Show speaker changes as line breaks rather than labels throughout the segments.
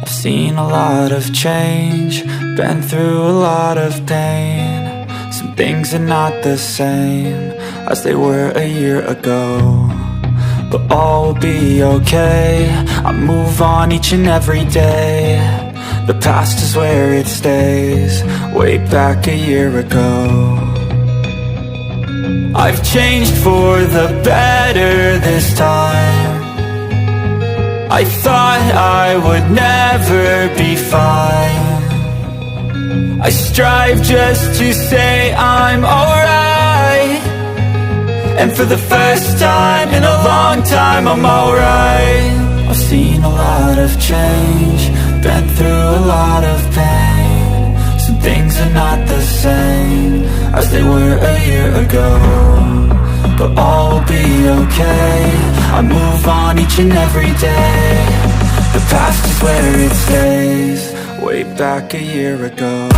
I've seen a lot of change, been through a lot of pain. Some things are not the same as they were a year ago, but all will be okay. I move on each and every day. The past is where it stays, way back a year ago. I've changed for the better this time. I thought I would never be fine. I strive just to say I'm alright, and for the first time in a long time I'm alright. I've seen a lot of change, been through a lot of pain. Some things are not the same as they were a year ago, but all will be okay. I move on each and every day. The past is where it stays, way back a year ago.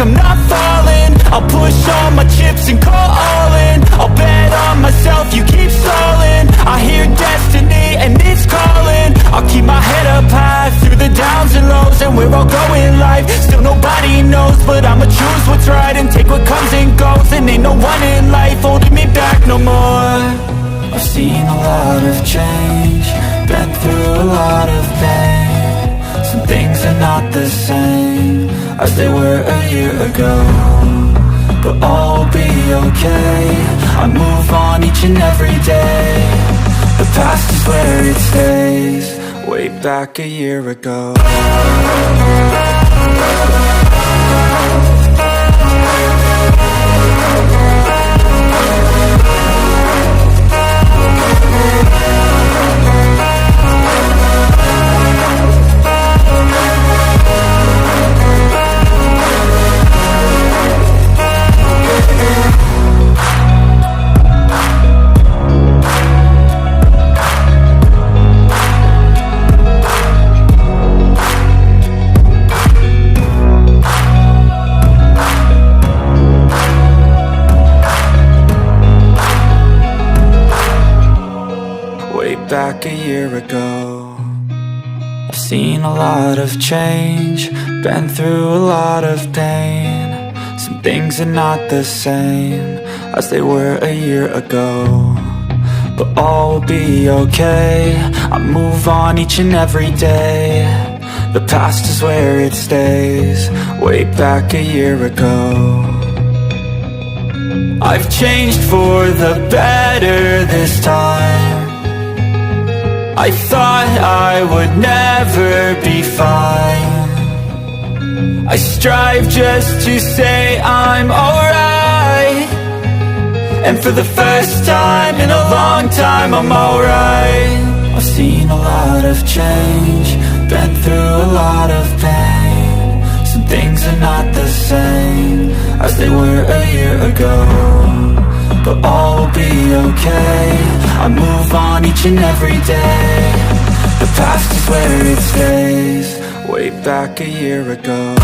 I'm not falling, I'll push all my chips and call all in. I'll bet on myself, you keep stalling. I hear destiny and it's calling. I'll keep my head up high through the downs and lows, and we're all going life. Still nobody knows, but I'ma choose what's right and take what comes and goes. And ain't no one in life holding me back no more. I've seen a lot of change, been through a lot of pain. Some things are not the same as they were a year ago, but all will be okay. I move on each and every day. The past is where it stays, way back a year ago. Back a year ago, I've seen a lot of change, been through a lot of pain. Some things are not the same as they were a year ago, but all will be okay. I move on each and every day. The past is where it stays, way back a year ago. I've changed for the better this time. I thought I would never be fine. I strive just to say I'm alright, and for the first time in a long time I'm alright. I've seen a lot of change, been through a lot of pain. Some things are not the same as they were a year ago, but all will be okay. I move on each and every day. The past is where it stays, way back a year ago.